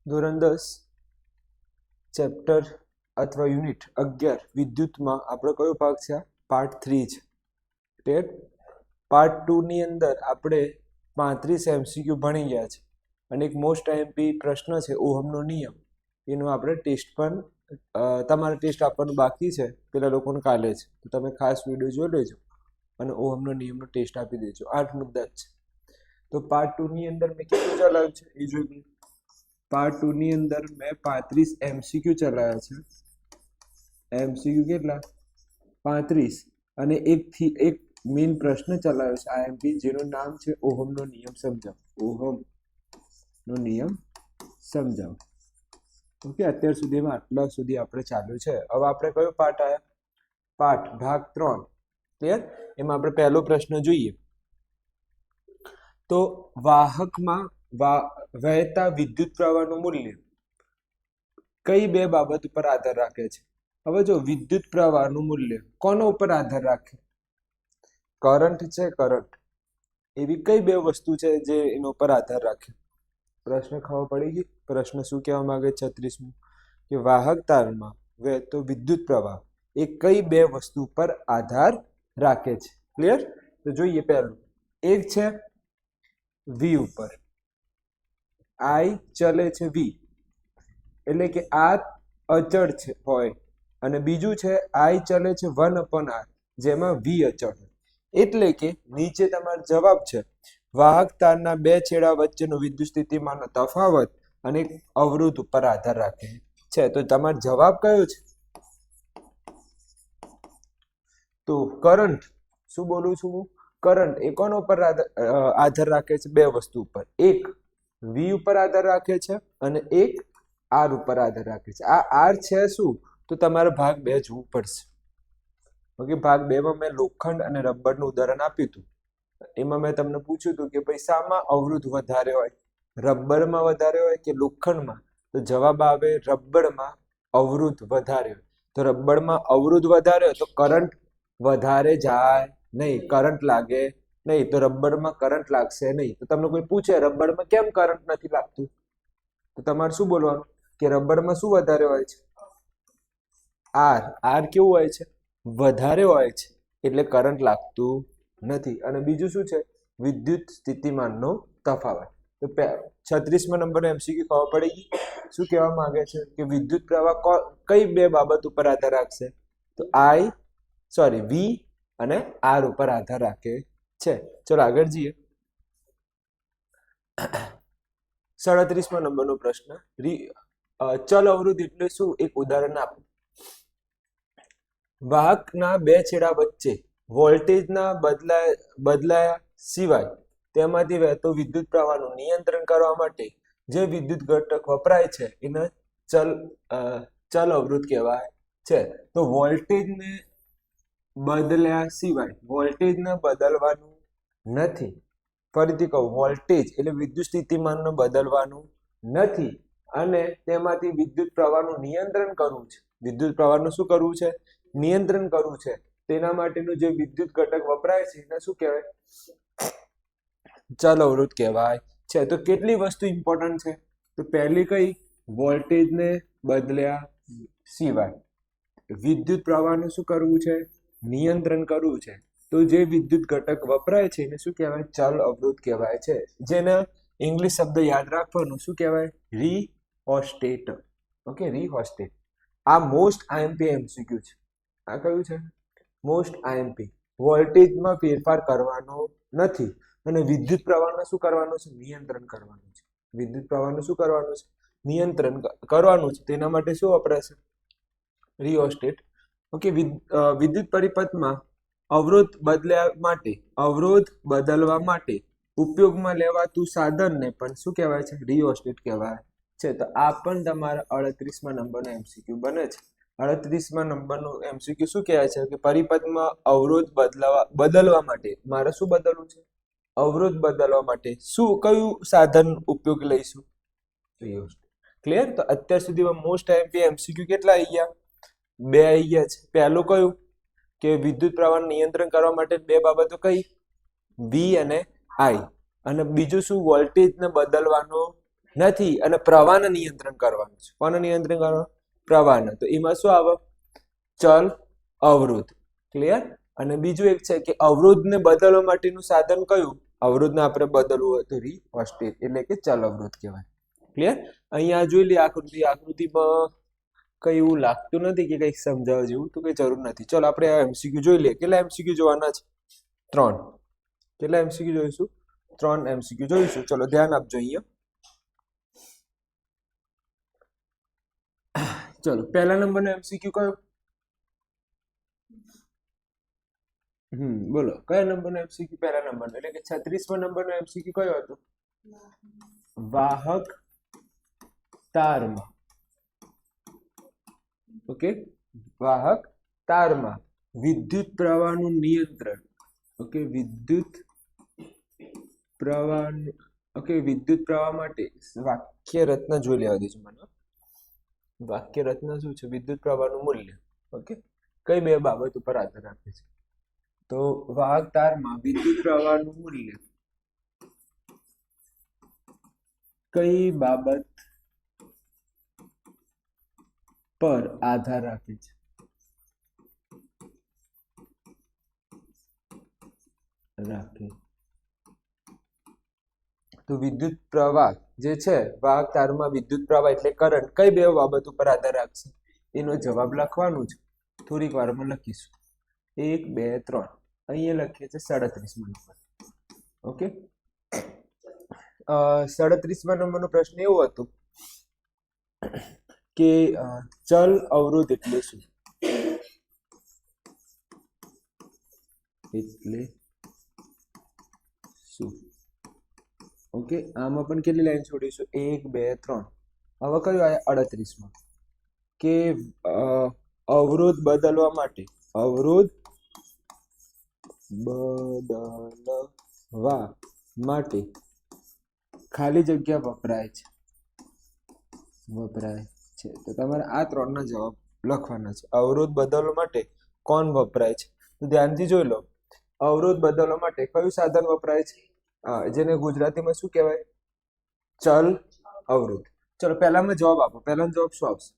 ધોરણ 10 ચેપ્ટર અથવા યુનિટ 11 વિદ્યુતમાં આપણો કયો ભાગ છે? પાર્ટ 3 છે. ટેટ પાર્ટ 2 ની અંદર આપણે 35 MCQ ભણી ગયા છે અને એક મોસ્ટ આઈએમપી પ્રશ્ન છે ઓહમનો નિયમ. એનો આપણે ટેસ્ટ પણ તમારે ટેસ્ટ આપવાનું બાકી છે, પેલા લોકોને કાલે છે, તો તમે ખાસ વિડીયો જોઈ લેજો અને ઓહમનો નિયમનો ટેસ્ટ આપી દેજો. 8 મુદ્દા જ છે. તો પાર્ટ 2 ની અંદર મેં કેટલું ચલાવ્યું છે એ જોઈ લઈએ. પાર્ટ 2 ની અંદર મેં 35 MCQ ચલાવ્યા છે. MCQ કેટલા? 35. અને એક મેઇન પ્રશ્ન ચલાવ્યો છે આઈએમપી, જેનું નામ છે ઓહમનો નિયમ સમજાવો. ઓહમનો નિયમ સમજાવો. ઓકે, અત્યાર સુધીમાં આટલા સુધી આપણે ચાલ્યું છે. હવે આપણે કયો પાર્ટ આવ્યા? પાઠ ભાગ 3. ક્લિયર? એમાં આપણે પહેલો પ્રશ્ન જોઈએ. તો વાહકમાં વહેતા વિદ્યુત પ્રવાહનું મૂલ્ય કઈ બે બાબત ઉપર આધાર રાખે છે? હવે જો વિદ્યુત પ્રવાહનું મૂલ્ય કોના ઉપર આધાર રાખે? કરંટ છે, કરંટ. એવી કઈ બે વસ્તુ છે જે એના ઉપર આધાર રાખે? પ્રશ્ન ખબર પડી ગઈ? પ્રશ્ન શું કહેવા માંગે છે? 36મું કે વાહક તારમાં વહેતો વિદ્યુત પ્રવાહ એ કઈ બે વસ્તુ પર આધાર રાખે છે? ક્લિયર? તો જોઈએ પહેલું. એક છે વી ઉપર, આઈ ચલે છે વી, એટલે કે આ અચળ છે હોય, અને બીજું છે આઈ ચલે છે 1/r, જેમાં વી અચળ હોય. એટલે કે નીચે તમારો જવાબ છે વાહક તારના બે છેડા વચ્ચેનો વિદ્યુત સ્થિતિમાનનો તફાવત અને અવરોધ ઉપર આધાર રાખે છે. તો તમારો જવાબ કયો છે? તો કરંટ. શું બોલું છું હું? કરંટ એ કોના ઉપર આધાર રાખે છે? બે વસ્તુ ઉપર. એક વી ઉપર આધાર રાખે છે અને એક આર ઉપર આધાર રાખે છે. આ આર છે શું? તો તમારે ભાગ 2 જોવું પડશે. ઓકે, ભાગ 2 માં મેં લોખંડ અને રબરનું ઉદાહરણ આપ્યું હતું. એમાં મેં તમને પૂછ્યું હતું કે ભાઈ શામાં અવરોધ વધારે હોય, રબરમાં વધારે હોય કે લોખંડમાં? તો જવાબ આવે રબરમાં અવરોધ વધારે હોય. તો રબરમાં અવરોધ વધારે હોય તો કરંટ વધારે જાય નહીં, કરંટ લાગે નહીં. તો રબરમાં કરંટ લાગશે નહીં. તો તમને કોઈ પૂછે રબરમાં કેમ કરંટ નથી લાગતું, તો તમારે શું બોલવાનું કે રબરમાં શું વધારે હોય છે? આર. આર કેવું હોય છે? વધારે હોય છે, એટલે કરંટ લાગતું નથી. અને બીજું શું છે? વિદ્યુત સ્થિતિમાનનો તફાવત. તો 36મા નંબરનો MCQ ખબર પડી ગઈ? શું કહેવા માંગે છે કે વિદ્યુત પ્રવાહ કઈ બે બાબત ઉપર આધાર રાખશે? તો વી અને આર ઉપર આધાર રાખે છે. ચલો આગળ જઈએ. 37મા નંબરનો પ્રશ્ન, ચલ અવરોધ એટલે શું? એક ઉદાહરણ આપો. વાહકના બે છેડા વચ્ચે વોલ્ટેજના બદલાયા સિવાય તેમાંથી વહેતો વિદ્યુત પ્રવાહનું નિયંત્રણ કરવા માટે જે વિદ્યુત ઘટક વપરાય છે એને ચલ અવરોધ કહેવાય છે. તો વોલ્ટેજને બદલ્યા સિવાય, વોલ્ટેજને બદલવાનું નથી. ફરીથી કહું, વોલ્ટેજ એટલે વિદ્યુત સ્થિતિમાનને બદલવાનું નથી અને તેમાંથી વિદ્યુત પ્રવાહનું નિયંત્રણ કરવું છે. વિદ્યુત પ્રવાહનું શું કરવું છે? નિયંત્રણ કરવું છે. તેના માટેનું જે વિદ્યુત ઘટક વપરાય છે એને શું કહેવાય? ચલ અવરોધ કહેવાય છે. તો કેટલી વસ્તુ ઇમ્પોર્ટન્ટ છે? તો પહેલી કઈ? વોલ્ટેજને બદલ્યા સિવાય વિદ્યુત પ્રવાહનું શું કરવું છે? નિયંત્રણ કરવું છે. તો જે વિદ્યુત ઘટક વપરાય છે એને શું કહેવાય? ચલ અવરોધ કહેવાય છે. જેને ઇંગ્લિશ શબ્દ યાદ રાખવાનું. શું કહેવાય? રિઓસ્ટેટ. Okay, rheostat. આ મોસ્ટ આઈએમપી MCQ છે. આ કયું છે? Most IMP. વોલ્ટેજમાં ફેરફાર કરવાનો નથી અને વિદ્યુત પ્રવાહને શું કરવાનું છે? નિયંત્રણ કરવાનું છે. વિદ્યુત પ્રવાહને શું કરવાનું છે? નિયંત્રણ કરવાનું છે. તેના માટે શું વપરાશે? રિઓસ્ટેટ. ઓકે, વિદ્યુત પરિપથમાં અવરોધ બદલવા માટે ઉપયોગમાં લેવાતું સાધનને પણ શું કહેવાય છે? રિઓસ્ટેટ કહેવાય છે. તો આ પણ તમારા 38મા નંબરનો MCQ બને છે. 38મા નંબરનું MCQ શું કહેવાય છે કે પરિપથમાં અવરોધ બદલવા માટે મારે શું બદલવું છે? અવરોધ બદલવા માટે કયું સાધન ઉપયોગ લઈશું? રિઓસ્ટેટ. ક્લિયર? તો અત્યાર સુધીમાં મોસ્ટ આઈએમપી MCQ કેટલા આવી ગયા? 2 આવી ગયા છે. પહેલું કયું? કે વિદ્યુત પ્રવાહ નિયંત્રણ કરવા માટે બે બાબતો કઈ? વી અને આઈ. અને બીજું શું? વોલ્ટેજને બદલવાનો નથી અને પ્રવાહને નિયંત્રણ કરવાનું છે. કોને નિયંત્રણ કરવાનું? પ્રવાહને. તો એમાં શું આવે? ચલ અવરોધ. ક્લિયર? અને બીજું એક છે કે અવરોધને બદલવા માટેનું સાધન કયું? અવરોધને આપણે બદલવું હોય તો રિઓસ્ટેટ એટલે કે ચલ અવરોધ કહેવાય. ક્લિયર? અહીંયા જોઈ લે આકૃતિમાં કઈ એવું લાગતું નથી કે કંઈક સમજાવવા જેવું, તો કઈ જરૂર નથી. ચલો આપણે આ એમસીક્યુ જોઈ લઈએ. કેટલા એમસીક્યુ જોવાના છે? 3. કેટલા એમસીક્યુ જોઈશું? 3 એમસીક્યુ જોઈશું. ચલો ધ્યાન આપજો અહીંયા. ચલો પહેલા નંબરનો એમસીક્યુ કયો? બોલો કયા નંબરનો એમસીક્યુ? પહેલા નંબરનો એટલે કે 36મા નંબરનો એમસીક્યુ કયો હતો? વાહક તારમાં. ઓકે, વાહક તારમાં વિદ્યુત પ્રવાહનું નિયંત્રણ. ઓકે, વિદ્યુત પ્રવાહ. ઓકે, વિદ્યુત પ્રવાહ માટે વાક્ય રચના જોઈ લેવા દેજો મને. વાક્ય રચના શું છે? વિદ્યુત પ્રવાહનું મૂલ્ય. ઓકે, કઈ બે બાબત ઉપર આધાર રાખે છે? તો વાહક તારમાં વિદ્યુત પ્રવાહનું મૂલ્ય કઈ બાબત પર આધાર રાખે છે? તો વિદ્યુત પ્રવાહ જે છે, વાહક તારમાં વિદ્યુત પ્રવાહ એટલે કરંટ, કઈ બે બાબત ઉપર આધાર રાખશે? એનો જવાબ લખવાનું છે. થોડીક વારમાં લખીશું. 1 2 3 અહીંયા લખીએ છે 37મા નંબર. ઓકે, 37મા નંબરનો પ્રશ્ન એવો હતો કે ચલ અવરોધ એટલે શું? ઓકે, આમાં પણ કેટલી લાઈન છોડીશું? 1 2 3. હવે કયું આયા? 38માં કે અવરોધ બદલવા માટે ખાલી જગ્યા વપરાય છે. તો તમારે આ 3ના જવાબ લખવાના છે. અવરોધ બદલવા માટે કોણ વપરાય છે? તો ધ્યાનથી જોઈ લો. અવરોધ બદલવા માટે કયું સાધન વપરાય છે? જેને ગુજરાતીમાં શું કહેવાય? ચલ અવરોધ. ચલો પહેલામાં જવાબ આપો. પહેલાનો જવાબ શું આવશે?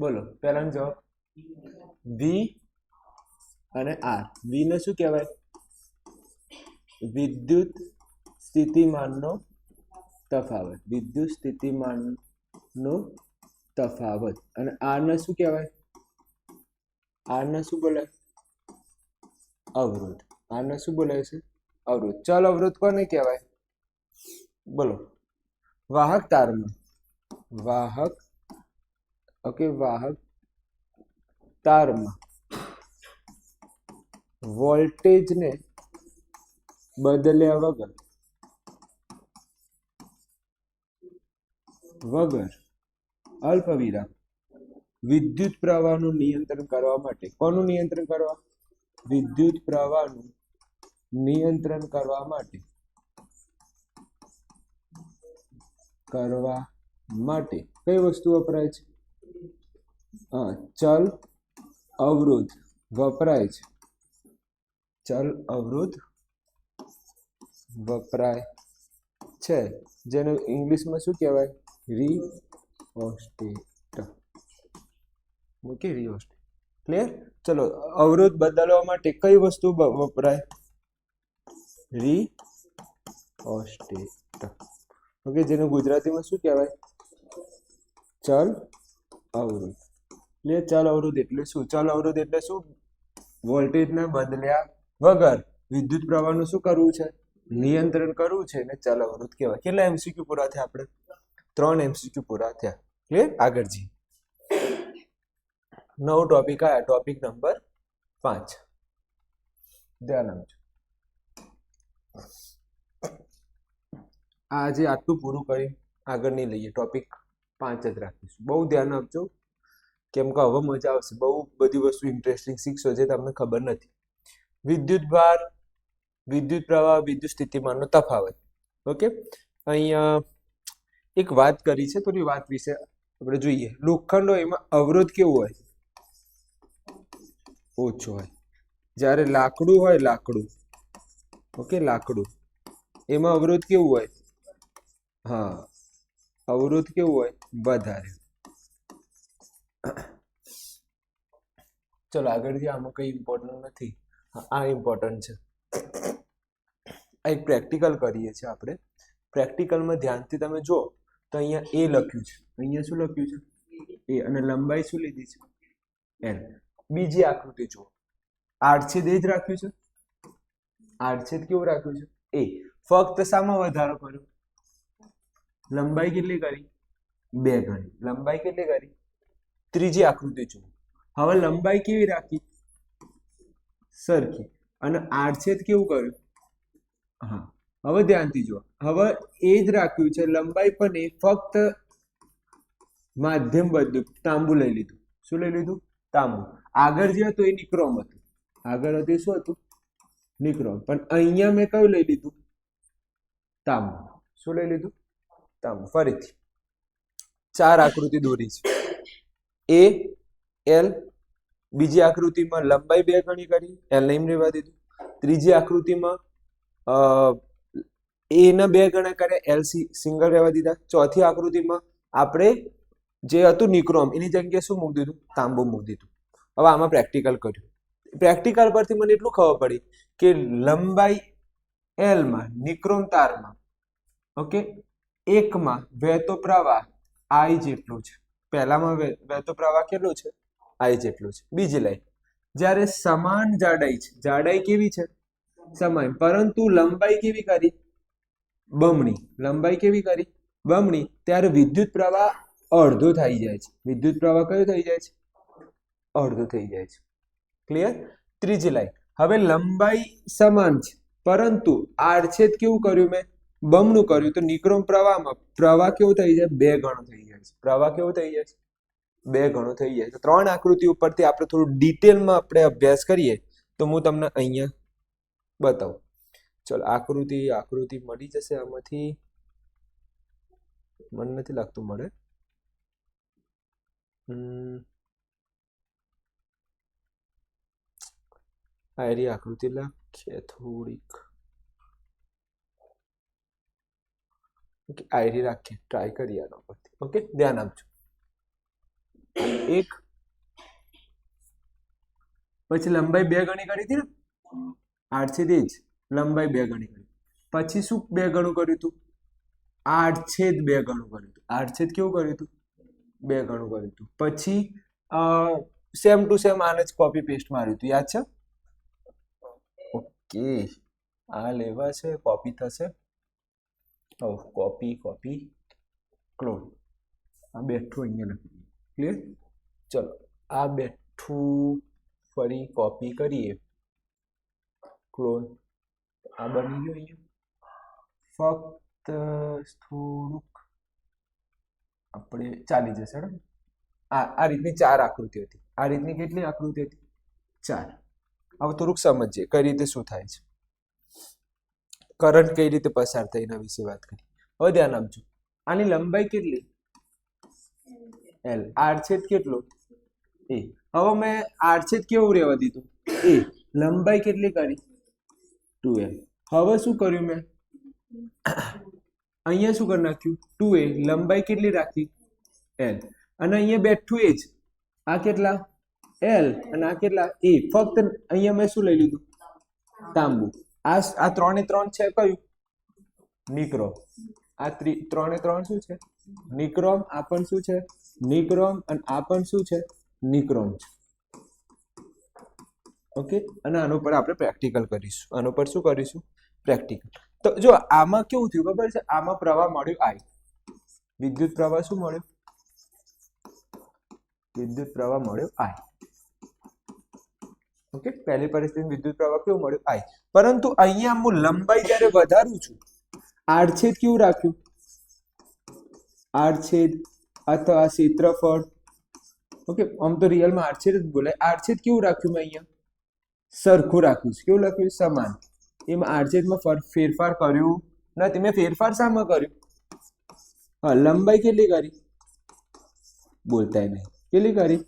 બોલો, પહેલાનો જવાબ વી અને આર. વી ને શું કહેવાય? વિદ્યુત સ્થિતિમાનનો તફાવત. વિદ્યુત સ્થિતિમાનનો તફાવત. અને આર ને શું કહેવાય? આર ને શું બોલાય? અવરોધ. આર ને શું બોલાય છે? અવરોધ. ચલ અવરોધ કોને કહેવાય? બોલો. વાહક તારમાં વાહક તારમાં વોલ્ટેજને બદલ્યા વગર અલ્પવિરામ વિદ્યુત પ્રવાહનું નિયંત્રણ કરવા માટે. કોનું નિયંત્રણ કરવા? વિદ્યુત પ્રવાહનું નિયંત્રણ કરવા માટે કઈ વસ્તુ વપરાય છે? ચલ અવરોધ વપરાય છે. ચલ અવરોધ વપરાય છે, જેને ઇંગ્લિશમાં શું કહેવાય? રિઓસ્ટેટ. Okay, rheostat. ક્લિયર? ચલો, અવરોધ બદલવા માટે કઈ વસ્તુ વપરાય? રિઓસ્ટેટ. ઓકે, જેને ગુજરાતીમાં શું કહેવાય? ચલ અવરોધ. ક્લિયર? ચલ અવરોધ એટલે શું? ચલ અવરોધ એટલે શું? વોલ્ટેજને બદલ્યા વગર વિદ્યુત પ્રવાહનું શું કરવું છે? નિયંત્રણ કરવું છે, ને ચલ અવરોધ કહેવાય. કેટલા એમસીક્યુ પૂરા થયા? આપણે 3 એમસીક્યુ પૂરા થયા. ક્લિયર? આગળ જી. નવો ટોપિક આયા. Topic number 5. ધ્યાન આપજો. આજે આટલું પૂરું કરી આગળ નહીં લઈએ. ટોપિક 5 જ રાખીશું. બહુ ધ્યાન આપજો, કેમ કે હવે મજા આવશે. બહુ બધી વસ્તુ ઇન્ટરેસ્ટિંગ શીખશો જે તમને ખબર નથી. વિદ્યુત ભાર, વિદ્યુત પ્રવાહ, વિદ્યુત સ્થિતિમાનનો તફાવત. ઓકે, અહીંયા એક વાત કરી છે, થોડી વાત વિશે આપણે જોઈએ. લોખંડ હોય એમાં અવરોધ કેવું હોય? ઓછો હોય. જ્યારે લાકડું હોય, ઓકે, લાકડું એમાં અવરોધ કેવું હોય? હા, અવરોધ કેવું હોય? વધારે. ચલો આગળથી, આમાં કઈ ઇમ્પોર્ટન્ટ નથી. આ ઇમ્પોર્ટન્ટ છે. આ એક પ્રેક્ટિકલ કરીએ છીએ આપણે. પ્રેક્ટિકલમાં ધ્યાનથી તમે જુઓ તો અહીંયા એ લખ્યું છે, અહીંયા શું લખ્યું છે? એ. અને લંબાઈ શું લીધી છે? એલ. બીજી આકૃતિ જુઓ, આડછેદ એ જ રાખ્યું છે. આડછેદ કેવું રાખ્યું છે? એ. ફક્ત શામાં વધારો કર્યો? લંબાઈ કેટલી કરી? 2 ગણી. લંબાઈ કેટલી કરી? ત્રીજી આકૃતિ જુઓ, હવે લંબાઈ કેવી રાખી? સરખી. અને આડછેદ કેવું કર્યું? હા, હવે ધ્યાનથી જુઓ, હવે એ જ રાખ્યું છે, લંબાઈ પણ એ, ફક્ત માધ્યમ બદલ્યું, તાંબુ લઈ લીધું. શું લઈ લીધું? તાંબુ. આગળ જે હતું એ નિક્રોમ હતું. આગળ હતું એ શું હતું? નિક્રોમ. પણ અહીંયા મેં કયું લઈ લીધું? તાંબુ. શું લઈ લીધું? તાંબુ. ફરીથી 4 આકૃતિ દોરી છે. એ, એલ. બીજી આકૃતિમાં લંબાઈ 2 ગણી કરી, એલ ને એમ રહેવા દીધું. ત્રીજી આકૃતિમાં એ ના 2 ગણા કર્યા, એલ સિંગલ રહેવા દીધા. ચોથી આકૃતિમાં આપણે જે હતું નિક્રોમ એની જગ્યાએ શું મૂકી દીધું? તાંબુ મૂકી દીધું. હવે આમાં પ્રેક્ટિકલ કર્યું. પ્રેક્ટિકલ પરથી મને એટલું ખબર પડી કે લંબાઈ એલ માં નિક્રોમ તારમાં, ઓકે, એકમાં વહેતો પ્રવાહ આઈ જેટલો છે. પહેલામાં વહેતો પ્રવાહ કેટલો છે? આઈ જેટલો છે. બીજી લાઈન, જ્યારે સમાન જાડાઈ છે, જાડાઈ કેવી છે? સમાન, પરંતુ લંબાઈ કેવી કરી? બમણી. લંબાઈ કેવી કરી? બમણી. ત્યારે વિદ્યુત પ્રવાહ અડધો થઈ જાય છે. વિદ્યુત પ્રવાહ કયો થઈ જાય છે? અડધો થઈ જાય છે. ક્લિયર? ત્રીજી લાઈન, હવે લંબાઈ સમાન છે, પરંતુ આડછેદ કેવું કર્યું મેં? બમણું કર્યું. તો નિક્રોમ પ્રવાહમાં પ્રવાહ કેવો થઈ જાય? 2 ગણો થઈ જાય છે. પ્રવાહ કેવો થઈ જાય છે? 2 ગણો થઈ જાય. તો 3 આકૃતિ ઉપરથી આપણે થોડું ડિટેલમાં આપણે અભ્યાસ કરીએ તો હું તમને અહીંયા બતાવું. ચલો આકૃતિ મળી જશે આમાંથી, મને નથી લાગતું મળે. આરી આકૃતિ લખીએ થોડીક. ઓકે, આયરી રાખીએ, ટ્રાય કરીએ આના પરથી. ઓકે, ધ્યાન આપજો. એક, પછી લંબાઈ 2 ગણી કરી હતી ને, આડછેદ એ જ લંબાઈ 2 ગણી કરી. પછી શું 2 ગણું કર્યું હતું? આડછેદ 2 ગણું કર્યું હતું. આડછેદ કેવું કર્યું હતું? 2 ગણું કર્યું હતું. પછી સેમ ટુ સેમ આને જ કોપી પેસ્ટ માર્યું હતું. યાદ છે? ઓકે, આ લેવા છે, કોપી થશે. Copy clone. આ બેઠું અહીંયા લખી. ક્લિયર? ચલો આ બેઠું ફરી કોપી કરીએ. ક્લોન. આ બની ગયું અહીંયા. ફક્ત થોડુંક આપણે ચાલી જશે. આ રીતની 4 આકૃતિ હતી. આ રીતની કેટલી આકૃતિ હતી? 4. હવે થોડુંક સમજીએ કઈ રીતે શું થાય છે, કરંટ કઈ રીતે પસાર થાય એના વિશે વાત કરી. હવે ધ્યાન આપજો, આની લંબાઈ કેટલી? એલ. આડછેદ કેટલો? એ. હવે મેં આડછેદ કેવું રહેવા દીધું? એ. લંબાઈ કેટલી કરી? 2l. હવે શું કર્યું મેં? અહીંયા શું કરી નાખ્યું? 2a. લંબાઈ કેટલી રાખી? l. અને અહીંયા બેઠું એ જ. આ કેટલા? l. અને આ કેટલા? a. ફક્ત અહીંયા મેં શું લઈ લીધું? તાંબુ. આ 3 એ 3 છે કયું? નિક્રોમ. આ 3 એ 3 શું છે? નિક્રોમ. આ પણ શું છે? નિક્રોમ. અને આ પણ શું છે? નિક્રોમ છે. ઓકે, અને આનો પર આપણે પ્રેક્ટિકલ કરીશું. આનો પર શું કરીશું? પ્રેક્ટિકલ. તો જો આમાં કેવું થયું ખબર છે? આમાં પ્રવાહ મળ્યો I. વિદ્યુત પ્રવાહ શું મળ્યો? વિદ્યુત પ્રવાહ મળ્યો I. ઓકે, પહેલી પરિસ્થિતિ વિદ્યુત પ્રવાહ કેવું મળ્યું? I. પરંતુ અહીંયા હું લંબાઈ જ્યારે વધારું છું, આડછેદ કેવું રાખ્યું? આડછેદ અથવા ક્ષેત્રફળ. ઓકે, આમ તો રિયલમાં આડછેદ જ બોલાય. આડછેદ કેવું રાખ્યું મેં અહીંયા? સરખું રાખ્યું છે. કેવું લખ્યું? સમાન. એમાં આડછેદમાં ફેરફાર કર્યું નથી. મેં ફેરફાર શામાં કર્યું? હા, લંબાઈ કેટલી કરી? બોલતાય નહીં. કેટલી કરી?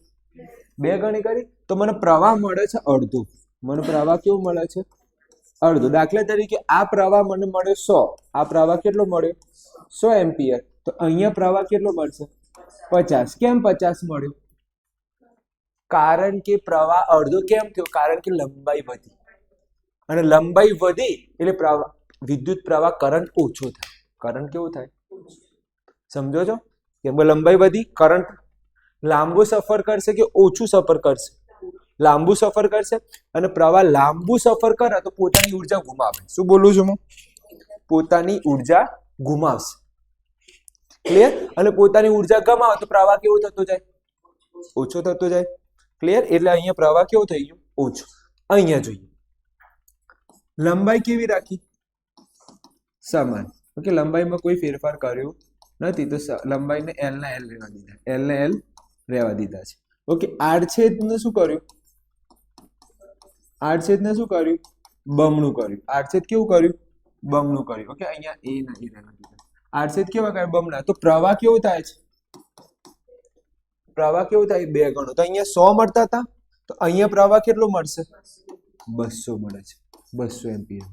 2 ગણી કરી. તો મને પ્રવાહ મળે છે અડધો. મને પ્રવાહ કેવું મળે છે? અડધો. દાખલા તરીકે આ પ્રવાહ મને મળ્યો 100, આ પ્રવાહ કેટલો મળ્યો 100 એમ્પિયર, તો અહીંયા પ્રવાહ કેટલો મળશે 50. કેમ 50 મળ્યો? કારણ કે પ્રવાહ અડધો કેમ થયો? કારણ કે લંબાઈ વધી, અને લંબાઈ વધી એટલે પ્રવાહ, વિદ્યુત પ્રવાહ, કરંટ ઓછો થાય. કરંટ કેવો થાય? સમજો છો? કેમ કે લંબાઈ વધી, કરંટ લાંબુ સફર કરશે કે ઓછું સફર કરશે? લાંબુ સફર કરશે. અને પ્રવાહ લાંબુ સફર કરે તો પોતાની ઉર્જા ગુમાવે. શું બોલું છું હું? પોતાની ઉર્જા ગુમાવશે. ક્લિયર? અને પોતાની ઉર્જા ગમાવે તો પ્રવાહ કેવો થતો જાય? ઓછો થતો જાય. ક્લિયર? એટલે અહીંયા પ્રવાહ કેવો થઈ ગયો? ઓછો. અહીંયા જોઈએ લંબાઈ કેવી રાખી? સમાન. ઓકે, લંબાઈમાં કોઈ ફેરફાર કર્યો નથી, તો લંબાઈને L ના L રહેવા દીધા, L ને L રહેવા દીધા છે. ઓકે, આડછેદને શું કર્યું? આડછેદને શું કર્યું? બમણું કર્યું. આડછેદ કેવું કર્યું? બમણું કર્યું. ઓકે, અહીંયા A ના A રહેવા દીધા. આડછેદ કેવા કર્યા? બમણા. તો પ્રવાહ કેવો થાય છે? પ્રવાહ કેવો થાય? 2 ગણો. તો અહીંયા 100 મળતા હતા, તો અહીંયા પ્રવાહ કેટલો મળશે? 200 મળે છે. 200 એમ્પિયર.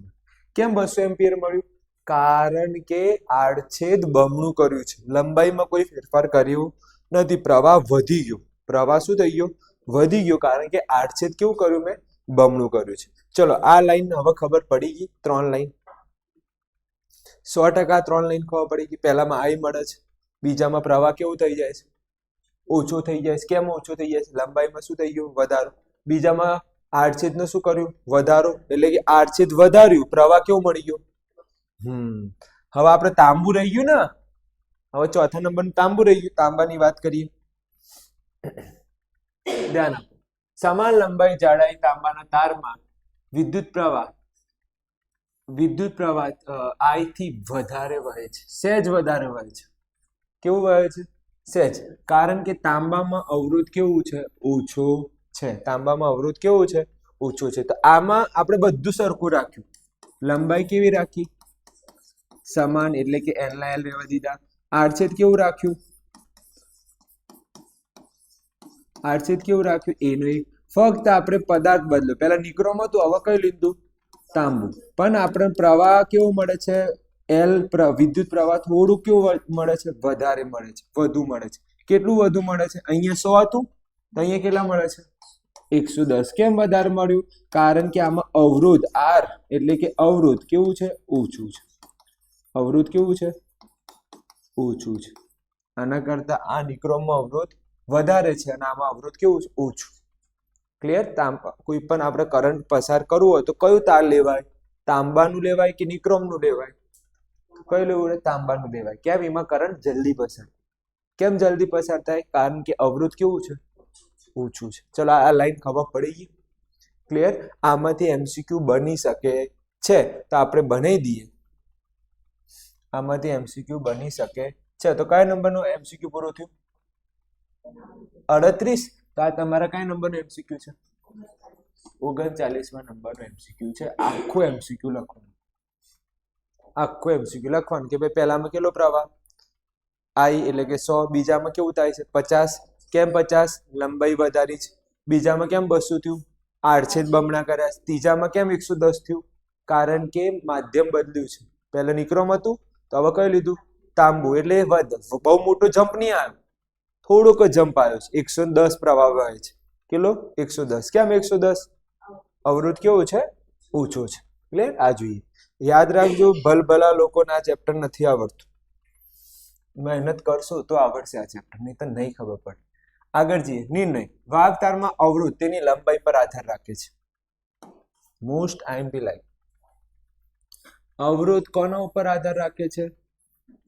કેમ 200 એમ્પિયર મળ્યું? કારણ કે આડછેદ બમણું કર્યું છે, લંબાઈમાં કોઈ ફેરફાર કર્યો નથી, પ્રવાહ વધી ગયો. પ્રવાહ શું થઈ ગયો? વધી ગયો. કારણ કે આડછેદ કેવું કર્યું? મેં બમણું કર્યું છે. ચલો, આ લાઈન હવે ખબર પડી ગઈ. 3 લાઈન 100% 3 લાઈન ખબર પડી ગઈ. પહેલામાં I મળે છે, બીજામાં પ્રવાહ કેવું થઈ જાય છે? ઓછો થઈ જાય છે. કેમ ઓછો થઈ જાય છે? લંબાઈમાં શું થઈ ગયું? વધારો. બીજામાં આડછેદને શું કર્યું? વધારો. એટલે કે આડછેદ વધાર્યું, પ્રવાહ કેવો મળી ગયો? હવે આપણે તાંબુ રહી ગયું ને, હવે ચોથા નંબરનું તાંબુ રહી ગયું. તાંબાની વાત કરીએ. ધ્યાન આપો. સમાન લંબાઈ જાડાઈ તાંબાના તારમાં વિદ્યુત પ્રવાહ I થી વધારે વહે છે. સહેજ વધારે વહે છે. કેવું વહે છે? સહેજ. કારણ કે તાંબામાં અવરોધ કેવું છે? ઓછો છે. તાંબામાં અવરોધ કેવો છે? ઓછો છે. તો આમાં આપણે બધું સરખું રાખ્યું. લંબાઈ કેવી રાખી? સમાન, એટલે કે L ના L રહેવા દીધા. આડછેદ કેવું રાખ્યું? આડછેદ કેવું રાખ્યું? A no A. ફક્ત આપણે પદાર્થ બદલ્યો. પહેલા નિક્રોમ હતું, હવે કઈ લીધું? તાંબુ. પણ આપણે પ્રવાહ કેવો મળે છે? L વિદ્યુત પ્રવાહ થોડું કેવું મળે છે? વધારે મળે છે, વધુ મળે છે. કેટલું વધુ મળે છે? અહીંયા 100 હતું, તો અહીંયા કેટલા મળે છે? 110. કેમ વધારે મળ્યું? કારણ કે આમાં અવરોધ R, એટલે કે અવરોધ કેવું છે? ઓછું છે. અવરોધ કેવું છે? ઓછું છે. આના કરતા આ નિક્રોમમાં અવરોધ વધારે છે, અને આમાં અવરોધ કેવું છે? ઓછું. ક્લિયર? કોઈ પણ આપણે કરંટ પસાર કરવું હોય તો કયું તાર લેવાય? તાંબાનું લેવાય કે નિક્રોમનું લેવાય? કયું લેવું? તાંબાનું લેવાય. કેમ? એમાં કરંટ જલ્દી પસાર. કેમ જલ્દી પસાર થાય? કારણ કે અવરોધ કેવું છે? ઓછું છે. ચલો, આ લાઈન ખબર પડી ગઈ. ક્લિયર? આમાંથી MCQ બની શકે છે, તો આપણે બનાવી દઈએ. આમાંથી MCQ બની શકે છે. તો કયા નંબરનો MCQ પૂરો થયો? 38. તો આ તમારા કયા નંબરનો MCQ છે? 39મા નંબરનો MCQ છે. આખું MCQ લખવાનું. આખું MCQ લખવાનું કે ભાઈ પહેલામાં કેટલો પ્રવાહ? I, એટલે કે 100. બીજામાં કેવું થાય છે? 50. કેમ 50? લંબાઈ વધારી છે. બીજામાં કેમ 200 થયું? આડછેદ બમણા કર્યા. ત્રીજામાં કેમ 110 થયું? કારણ કે માધ્યમ બદલ્યું છે. પહેલા નિક્રોમ હતું, તો હવે કઈ લીધું? તાંબુ. એટલે બહુ મોટો જમ્પ નહીં આવ્યો, થોડોક જમ્પ આવ્યો છે. 110 પ્રવાહ વહે છે. કેટલો? 110. કેમ 110? અવરોધ કેવો છે? ઓછો છે. એટલે આ જોઈએ. યાદ રાખજો, ભલભલા લોકોને આ ચેપ્ટર નથી આવડતું. મહેનત કરશો તો આવડશે આ ચેપ્ટર, નહીં તો નહીં ખબર પડે. આગળ જઈએ. નિર્ણય. વાહક તારમાં અવરોધ તેની લંબાઈ પર આધાર રાખે છે. Most IMP like. અવરોધ કોના ઉપર આધાર રાખે છે?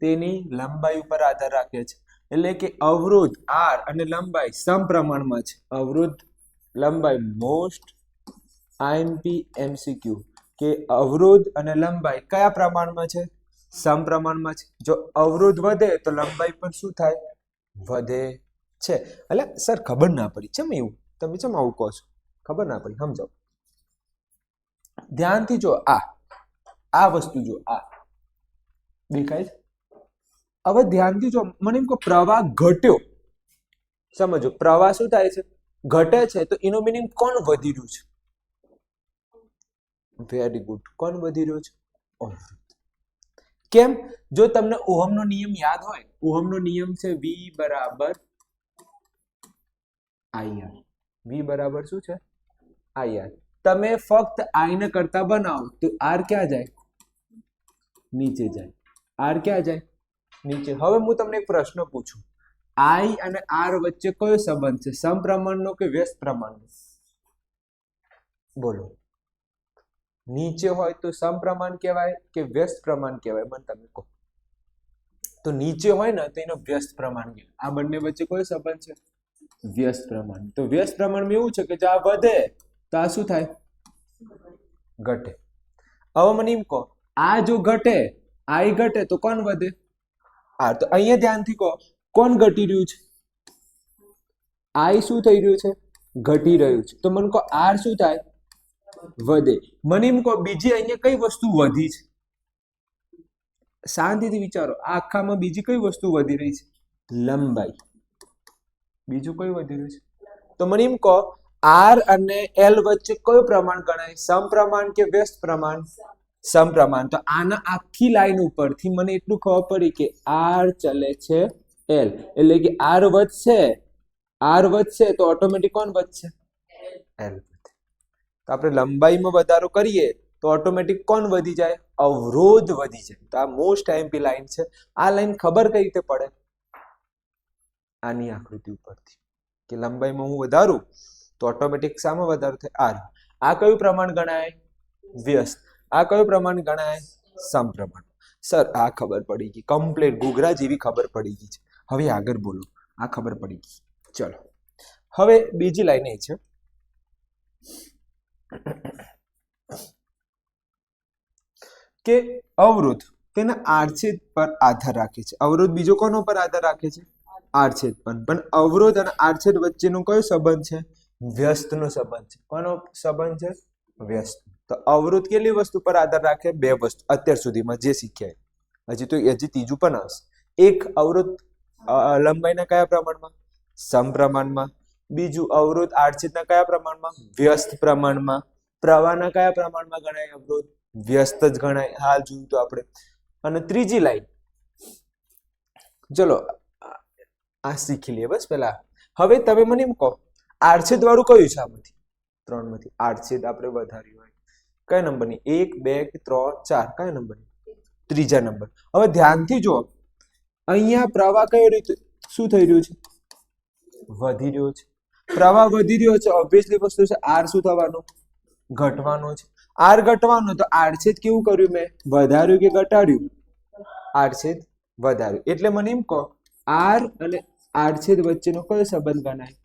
તેની લંબાઈ ઉપર આધાર રાખે છે. એટલે કે અવરોધ R અને લંબાઈ સમપ્રમાણમાં છે. અવરોધ લંબાઈ. મોસ્ટ IMP MCQ કે અવરોધ અને લંબાઈ કયા પ્રમાણમાં છે? સમપ્રમાણમાં છે. જો અવરોધ વધે તો લંબાઈ પણ શું થાય? વધે છે. એટલે સર ખબર ના પડી, ચમ એવું? તમે ચમ આવું કહો છો? ખબર ના પડી, સમજાવો. ધ્યાનથી જો. આ વસ્તુ જો, આ દેખાય છે? હવે ધ્યાનથી જો. મને એમ કહો પ્રવાહ ઘટ્યો. સમજો, પ્રવાહ શું થાય છે? ઘટે છે. તો એનો મિનિંગ કોણ વધી રહ્યું છે? Very good. કોણ વધી રહ્યો છે? અવરોધ. કેમ? જો તમને ઓહમનો નિયમ યાદ હોય, ઓહમનો નિયમ છે V બરાબર IR. V બરાબર શું છે? IR. તમે ફક્ત I ને કરતા બનાવો તો R ક્યાં જાય? નીચે જાય. R ક્યાં જાય? નીચે. હવે હું તમને એક પ્રશ્ન પૂછું, I અને R વચ્ચે કયો સંબંધ છે? સમપ્રમાણનો કે વ્યસ્ત પ્રમાણનો? બોલો. નીચે હોય તો સમપ્રમાણ કહેવાય કે વ્યસ્ત પ્રમાણ કહેવાય? મને તમે કહો. તો નીચે હોય ને તો એનો વ્યસ્ત પ્રમાણ કહેવાય. આ બંને વચ્ચે કયો સંબંધ છે? વ્યસ્ત પ્રમાણ. તો વ્યસ્ત પ્રમાણમાં એવું છે કે જો આ વધે તો આ શું થાય? ઘટે. હવે મને એમ કહો, આ જો ઘટે, I ઘટે તો કોણ વધે? R. તો અહીંયા ધ્યાનથી કહો, કોણ ઘટી રહ્યું છે? I શું થઈ રહ્યું છે? ઘટી રહ્યું છે. તો મને કહો R શું થાય? વધે. મને એમ કહો બીજી અહીંયા કઈ વસ્તુ વધી છે? શાંતિથી વિચારો. આ આખામાં બીજી કઈ વસ્તુ વધી રહી છે? લંબાઈ. બીજું કઈ વધી રહ્યું છે? તો મને એમ કહો R અને L વચ્ચે કયું પ્રમાણ ગણાય? સમપ્રમાણ કે વ્યસ્ત પ્રમાણ? સમપ્રમાણ. તો આના આખી લાઈન ઉપરથી મને એટલું ખબર પડી કે R ચલે છે L, એટલે કે R વધશે તો ઓટોમેટિક કોણ વધશે? L. તો આપણે લંબાઈમાં વધારો કરીએ તો ઓટોમેટિક કોણ વધી જાય? અવરોધ વધી જાય. તો આ મોસ્ટ આઈએમપી લાઈન છે. આ લાઈન ખબર કઈ રીતે પડે? આની આકૃતિ ઉપરથી કે લંબાઈમાં હું વધારું તો ઓટોમેટિક શામાં વધારો થાય? R. આ કયું પ્રમાણ ગણાય? વ્યસ્ત. આ કયું પ્રમાણ ગણાય? સમપ્રમાણ. સર આ ખબર પડી ગઈ, કમ્પ્લીટ ઘૂઘરા જેવી ખબર પડી ગઈ છે. હવે આગળ બોલો. આ ખબર પડી ગઈ. ચલો હવે બીજી લાઈન એ છે કે અવરોધ તેના આડછેદ પર આધાર રાખે છે. અવરોધ બીજો કોનો પર આધાર રાખે છે? આડછેદ પર. પણ અવરોધ અને આડછેદ વચ્ચેનો કયો સંબંધ છે? વ્યસ્તનો સંબંધ છે. કોનો સંબંધ છે? વ્યસ્ત. તો અવરોધ કેટલી વસ્તુ પર આધાર રાખે? બે વસ્તુ અત્યાર સુધીમાં જે શીખ્યા. હજી ત્રીજું પણ આવશે. એક, અવરોધ લંબાઈના કયા પ્રમાણમાં? સમપ્રમાણમાં. બીજું, અવરોધ આડછેદના કયા પ્રમાણમાં? વ્યસ્ત પ્રમાણમાં. પ્રવાહના કયા પ્રમાણમાં ગણાય અવરોધ? વ્યસ્ત જ ગણાય. હાલ જોયું તો આપણે. અને ત્રીજી લાઈન, ચલો આ શીખી લઈએ બસ પહેલા. હવે તમે મને એમ કહો આડછેદ વાળું કયું છે આમાંથી? ત્રણમાંથી આડછેદ આપણે વધાર્યું હોય કયા નંબરની? 1, 2 કે 3, 4? કયા નંબરની? ત્રીજા નંબર. હવે ધ્યાનથી જુઓ, અહીંયા પ્રવાહ કઈ રીતે શું થઈ રહ્યું છે? વધી રહ્યો છે. પ્રવાહ વધી રહ્યો છે, ઓબ્વિયસલી વસ્તુ છે R શું થવાનું? ઘટવાનો છે. R ઘટવાનો, તો આડછેદ કેવું કર્યું મેં? વધાર્યું કે ઘટાડ્યું? આડછેદ વધાર્યું. એટલે મને એમ કહો R અને આડછેદ વચ્ચેનો કયો સંબંધ ગણાય?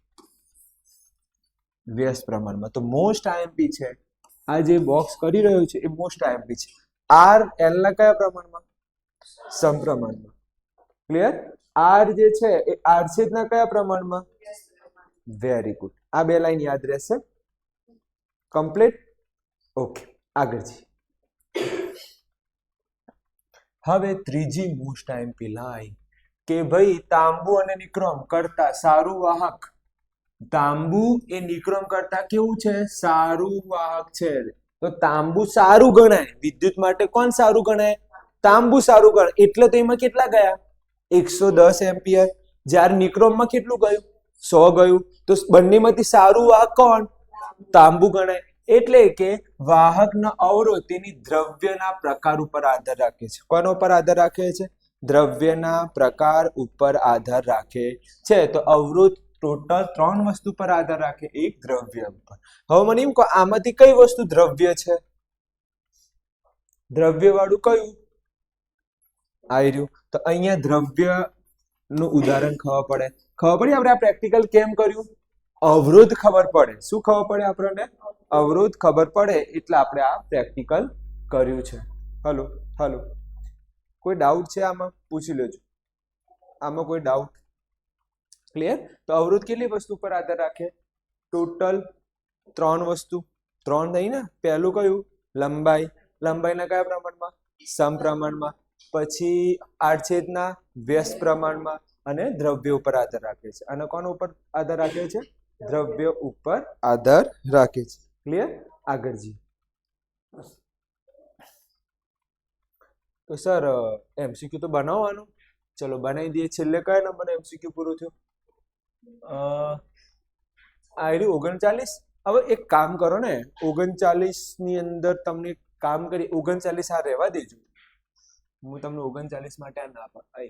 વ્યસ્ત પ્રમાણમાં. તો મોસ્ટ આઈએમપી છે. આ જે બોક્સ કરી રહ્યો છે એ મોસ્ટ આઈએમપી છે. R L ના કયા પ્રમાણમાં? સમપ્રમાણમાં. ક્લિયર? R જે છે એ આડછેદના કયા પ્રમાણમાં? Very good. આ બે લાઈન યાદ રહેશે. કમ્પ્લીટ. ઓકે, આગળ જઈએ. હવે ત્રીજી મોસ્ટ આઈએમપી લાઈન કે ભાઈ તાંબુ અને નિક્રોમ કરતા સારું વાહક. તાંબુ એ નિક્રોમ કરતા કેવું છે? સારું વાહક છે. તો તાંબુ સારું ગણાય. વિદ્યુત માટે કોણ સારું ગણાય? તાંબુ સારું ગણાય. એટલે તો એમાં કેટલા ગયા? 110 એમ્પિયર. જ્યારે નિક્રોમમાં કેટલું ગયું? 100 ગયું. તો બંનેમાંથી સારું વાહક કોણ? તાંબુ ગણાય. એટલે કે વાહકનો અવરોધ તેની દ્રવ્યના પ્રકાર ઉપર આધાર રાખે છે. કોના ઉપર આધાર રાખે છે? દ્રવ્યના પ્રકાર ઉપર આધાર રાખે છે. તો અવરોધ ટોટલ 3 વસ્તુ પર આધાર રાખે. એક, દ્રવ્ય ઉપર. હવે મને એમ કહો આમાંથી કઈ વસ્તુ દ્રવ્ય છે? દ્રવ્ય વાળું કયું? આવી રહ્યું. તો અહીંયા દ્રવ્ય નું ઉદાહરણ ખબર પડે. ખબર પડી આપણે આ પ્રેક્ટિકલ કેમ કર્યું? અવરોધ ખબર પડે. શું ખબર પડે આપણને? અવરોધ ખબર પડે એટલે આપણે આ પ્રેક્ટિકલ કર્યું છે. હલો હલો, કોઈ ડાઉટ છે આમાં? પૂછી લેજો. આમાં કોઈ ડાઉટ? ક્લિયર? તો અવરોધ કેટલી વસ્તુ પર આધાર રાખે? ટોટલ 3 વસ્તુ. 3 થઈ ને. પહેલું કયું? લંબાઈ. લંબાઈના કયા પ્રમાણમાં? સમપ્રમાણમાં. પછી આડછેદના વ્યસ્ત પ્રમાણમાં. અને દ્રવ્ય ઉપર આધાર રાખે છે. અને કોના ઉપર આધાર રાખે છે? દ્રવ્ય ઉપર આધાર રાખે છે. ક્લિયર? આગળ જઈએ. તો સર એમસીક્યુ તો બનાવવાનું, ચલો બનાવી દઈએ. છેલ્લે કયા નંબર એમસીક્યુ પૂરું થયું? આ રહ્યું 39. હવે એક કામ કરો ને, 39 ની અંદર તમને કામ કરી 39 આ રહેવા દેજો. હું તમને 39 માટે આ ના પાડે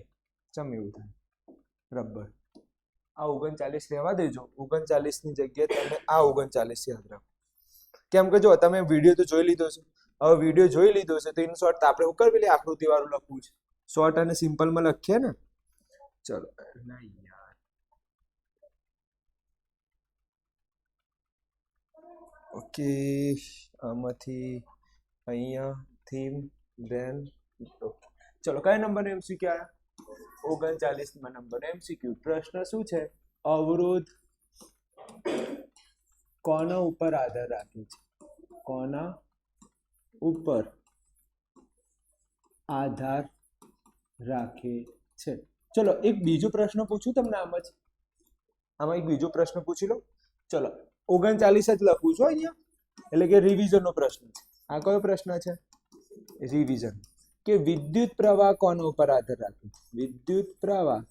ચમ એવું થાય રબર. આ 39 રહેવા દેજો. 39 ની જગ્યાએ તમે આ 39 યાદ રાખો. કેમ કે જો તમે વિડીયો તો જોઈ લીધો છે. હવે વિડીયો જોઈ લીધો છે તો ઇન શોર્ટ આપણે હું કરી પેલી આકૃતિ વાળું લખવું છે. શોર્ટ અને સિમ્પલમાં લખીએ ને. ચલો ના યાર, ઓકે, આમાંથી અહીંયા થીમ ધેન ઓકે. ચલો કયા નંબર એમસીક્યુ આયા? 39 નંબર એમસીક્યુ. પ્રશ્ન શું છે? અવરોધ કોના ઉપર આધાર રાખે છે? કોના ઉપર આધાર રાખે છે? ચલો એક બીજો પ્રશ્ન પૂછું તમને આમાં એક બીજો પ્રશ્ન પૂછી લો. ચલો 39 જ લખું છું અહીંયા, એટલે કે રિવિઝનનો પ્રશ્ન છે. આ કયો પ્રશ્ન છે? રિવિઝન. કે વિદ્યુત પ્રવાહ કોના ઉપર આધાર રાખે? વિદ્યુત પ્રવાહ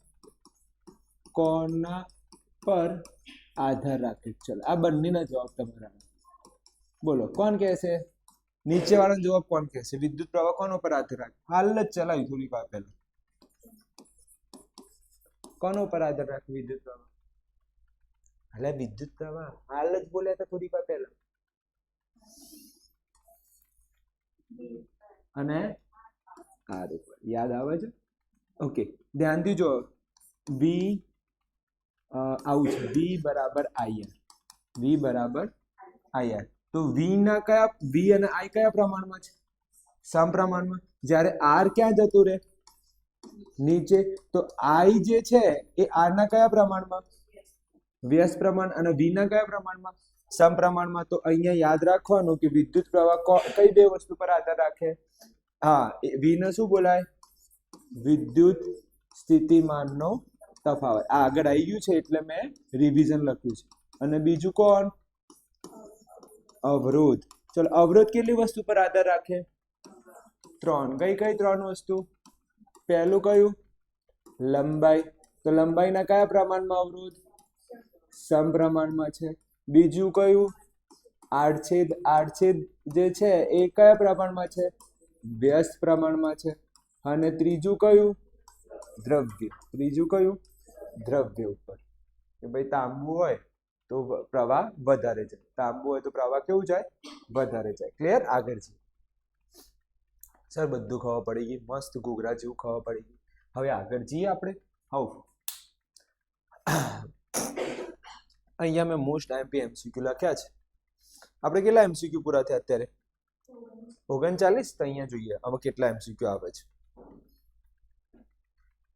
કોના પર આધાર રાખે? ચલો આ બંનેના જવાબ તમારા બોલો. કોણ કહેશે? નીચે વાળાનો જવાબ કોણ કહેશે? વિદ્યુત પ્રવાહ કોના ઉપર આધાર રાખે? હાલ જ ચલાવ્યું થોડીક વાર પહેલા. કોના ઉપર આધાર રાખે વિદ્યુત પ્રવાહ? હાલે વિદ્યુત પ્રવાહ હાલ જ બોલ્યા હતા થોડીક વાર પહેલા. અને યાદ આવે છે? ઓકે, ધ્યાનથી જો. વી આવું છે, વી બરાબર આઈઆર. વી બરાબર આઈઆર. તો વી ના કયા, વી અને આઈ કયા પ્રમાણમાં છે? સમપ્રમાણમાં. જ્યારે આર ક્યાં જતું રહે? નીચે. તો આઈ જે છે એ આર ના કયા પ્રમાણમાં? વ્યસ્ત પ્રમાણ. અને વી ના કયા પ્રમાણમાં? સમપ્રમાણમાં. તો અહીંયા યાદ રાખવાનું કે વિદ્યુત પ્રવાહ કઈ બે વસ્તુ પર આધાર રાખે? હા, વી ને શું બોલાય? વિદ્યુત સ્થિતિમાનનો તફાવત. આ આગળ આવી ગયું છે એટલે મેં રિવિઝન લખ્યું છે. અને બીજું કોણ? અવરોધ. ચલો અવરોધ કેટલી વસ્તુ પર આધાર રાખે? 3. કઈ કઈ 3 વસ્તુ? પહેલું કયું? લંબાઈ. તો લંબાઈના કયા પ્રમાણમાં અવરોધ? સમપ્રમાણમાં છે. બીજું કયું? આડછેદ. આડછેદ જે છે એ કયા પ્રમાણમાં છે? વ્યસ્ત પ્રમાણમાં છે. અને ત્રીજું કયું? દ્રવ્ય. ત્રીજું કયું? દ્રવ્ય ઉપર. કે ભાઈ તાંબુ હોય તો પ્રવાહ વધારે જાય, તાંબુ હોય તો પ્રવાહ કેવું જાય? વધારે જાય. ક્લિયર? આગળ છે સર, બધું ખબર પડી ગઈ. મસ્ત ઘૂઘરા જેવું ખબર પડી ગઈ. હવે આગળ જઈએ આપણે. હવ અહીંયા મેં મોસ્ટ આઈએમપી એમસીક્યુ લખ્યા છે. આપણે કેટલા એમસીક્યુ પૂરા થયા અત્યારે? 39. તો અહીંયા જોઈએ હવે કેટલા એમસીક્યુ આવે છે.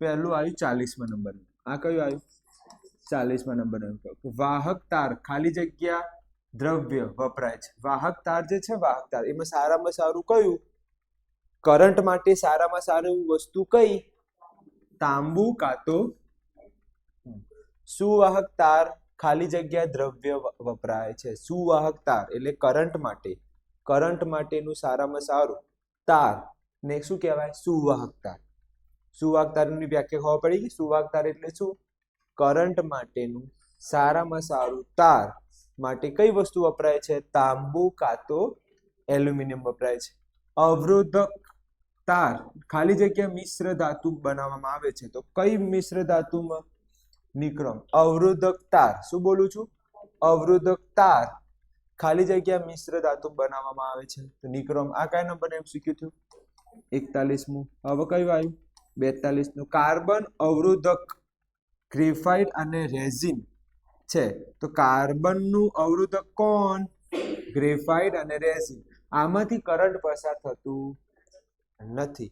પહેલું આવ્યું 40મા નંબર. આ કયું આવ્યું? 40મા નંબર. વાહક તાર ખાલી જગ્યા દ્રવ્ય વપરાય છે. વાહક તાર જે છે, વાહક તાર એમાં સારામાં સારું કયું? કરંટ માટે સારામાં સારું વસ્તુ કઈ? તાંબુ કાતો સુવાહક તાર ખાલી જગ્યા દ્રવ્ય વપરાય છે. સુવાહક તાર એટલે કરંટ માટે. કરંટ માટેનું સારામાં સારું તાર ને શું કહેવાય? સુવાહક તાર. સુવાહક તારની વ્યાખ્યા ખબર પડી ગઈ? સુવાહક તાર એટલે શું? કરંટ માટેનું સારામાં સારું તાર માટે કઈ વસ્તુ વપરાય છે? તાંબુ કાતો એલ્યુમિનિયમ વપરાય છે. અવરોધક તાર ખાલી જગ્યા મિશ્ર ધાતુ બનાવવામાં આવે છે. તો કઈ મિશ્ર ધાતુમાં? નિક્રોમ. અવરોધક તાર, શું બોલું છું? અવરોધક તાર ખાલી જગ્યા મિશ્ર ધાતુ બનાવવામાં આવે છે તો નિક્રોમ. આ કયા નંબર એમસીક્યુ થયું? 41મું. હવે કયું આવ્યું? 42નું. કાર્બન અવરોધક ગ્રેફાઇટ અને રેઝિન છે. તો કાર્બનનું અવરોધક કોણ? ગ્રેફાઇટ અને રેઝિન. આમાંથી કરંટ પસાર થતું નથી.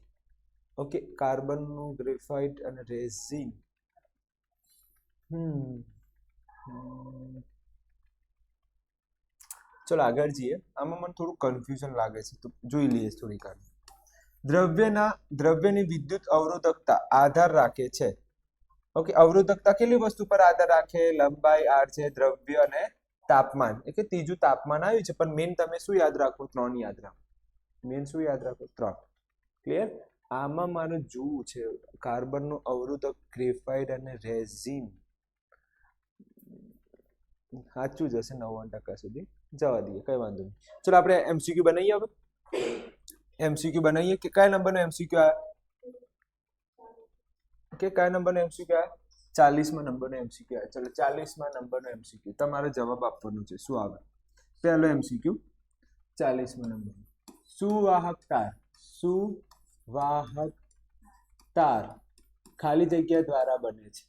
ઓકે, કાર્બનનું ગ્રેફાઇટ અને રેઝિન. ચલો આગળ જઈએ. આમાં મને થોડું કન્ફ્યુઝન લાગે છે તો જોઈ લઈએ થોડીક વાર. દ્રવ્યની વિદ્યુત અવરોધકતા આધાર રાખે છે. ઓકે, અવરોધકતા કેટલી વસ્તુ પર આધાર રાખે? લંબાઈ, આડછેદ, દ્રવ્ય અને તાપમાન. એટલે ત્રીજું તાપમાન આવ્યું છે, પણ મેઇન તમે શું યાદ રાખો? 3 યાદ રાખો. મેન શું યાદ રાખો? 3. ક્લિયર? આમાં મારે જોવું છે કાર્બનનું અવરોધક ગ્રેફાઇટ અને રેઝિન સાચું જશે 99% સુધી. જવા દઈએ, કઈ વાંધો નહીં. ચલો આપણે એમસીક્યુ બનાવીએ. હવે એમસીક્યુ બનાવીએ કે કયા નંબરનો એમસીક્યુ આવ્યા? કે કયા નંબરનો એમસીક્યુ આવ્યા? 40મા નંબરનો એમસીક્યુ આવ્યા. ચલો 40મા નંબરનો એમસીક્યુ તમારે જવાબ આપવાનો છે. શું આવે? પહેલો એમસીક્યુ 40મા નંબર. સુવાહક તાર, સુવાહક તાર ખાલી જગ્યા દ્વારા બને છે.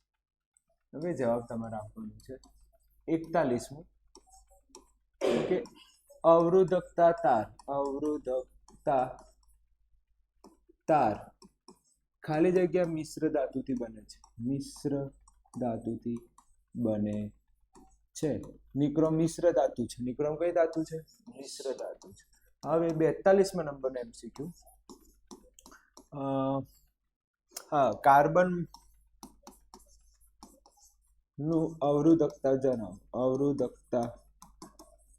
હવે જવાબ તમારે આપવાનો છે 41મો. ઓકે, અવરોધકતા તાર, અવરોધકતા તાર ખાલી જગ્યા મિશ્ર ધાતુથી બને છે. મિશ્ર ધાતુથી બને છે. નિક્રોમ મિશ્ર ધાતુ છે. નિક્રોમ કઈ ધાતુ છે? મિશ્ર ધાતુ છે. હવે 42મા નંબરનો એમસીક્યુ. હા, કાર્બન નું અવરોધકતા જણાવો. અવરોધકતા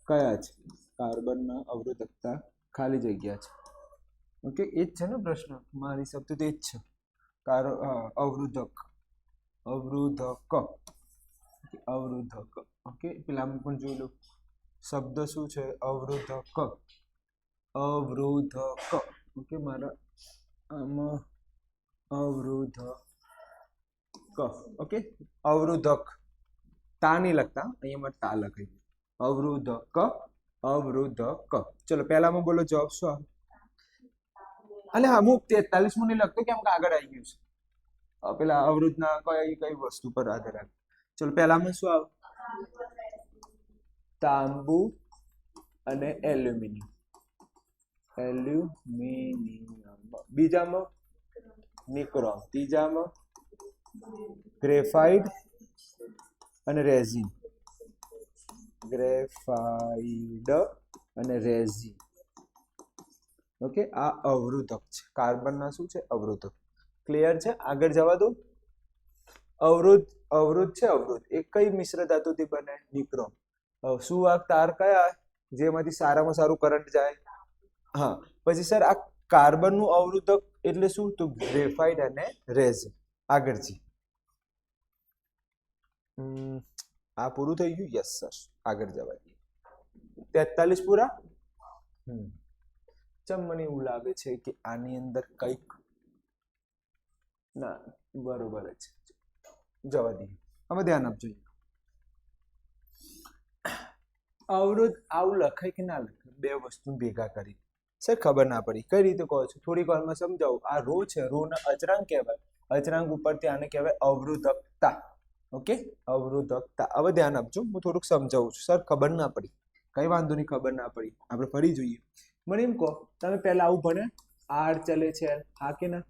કયા છે? કાર્બનના અવરોધકતા ખાલી જગ્યા છે. ઓકે, એ જ છે ને પ્રશ્ન? મારી હિસાબથી તો એ જ છે. અવરોધક, અવરોધક, અવરોધક. ઓકે, પેલામાં પણ જોઈ લો શબ્દ શું છે? અવરોધક, અવરોધક. ઓકે, મારા આમાં અવરોધક. ઓકે, અવરોધક. તા નહીં લખતા, અહીંયા તા લખાય. અવરોધક, અવરોધક. ચલો પહેલામાં બોલો જવાબ શું આવે? અને હા, હું 43મું નહીં લખતો કેમ કે આગળ આવી ગયું છે. પેલા અવરોધના કઈ વસ્તુ પર આધાર રાખે. ચલો પહેલામાં શું આવે? તાંબુ અને એલ્યુમિનિયમ. એલ્યુમિનિયમ. બીજામાં નિક્રોમ. ત્રીજામાં ગ્રેફાઇટ અને રેઝિન. ગ્રેફાઇટ અને રેઝિન. ઓકે, આ અવરોધક છે. કાર્બનના શું છે? અવરોધક. ક્લિયર છે? આગળ જવા દો. અવરોધ, અવરોધ છે. અવરોધ એ કઈ મિશ્ર ધાતુથી બને? નિક્રોમ. સુવાહક તાર કયા જેમાંથી સારામાં સારું કરંટ જાય? હા. પછી સર આ કાર્બનનું અવરોધક એટલે શું? તો ગ્રેફાઇટ અને રેઝિન. આગળ જી. આ પૂરું થઈ ગયું? Yes sir. આગળ જવા દઈએ. 43 પૂરા. ચમ મને એવું લાગે છે કે આની અંદર કંઈક ના બરોબર જ છે. જવા દઈએ. હવે ધ્યાન આપજો. અવરોધ આવું લખાય કે ના લખાય? બે વસ્તુ ભેગા કરી સર ખબર ના પડી. કઈ રીતે કહો છો? થોડીક વારમાં સમજાવું. આ રો છે, રો ને અચળાંક કહેવાય. અચળાંક ઉપરથી આને કહેવાય અવરોધકતા. ઓકે, અવરોધકતા. હવે ધ્યાન આપજો, હું થોડુંક સમજાવું છું. સર ખબર ના પડી, કઈ વાંધો નહીં. ખબર ના પડી, આપણે ફરી જોઈએ. મને એમ કહો, તમે પહેલા આવું ભણે આર ચલે છે, હા કે ના?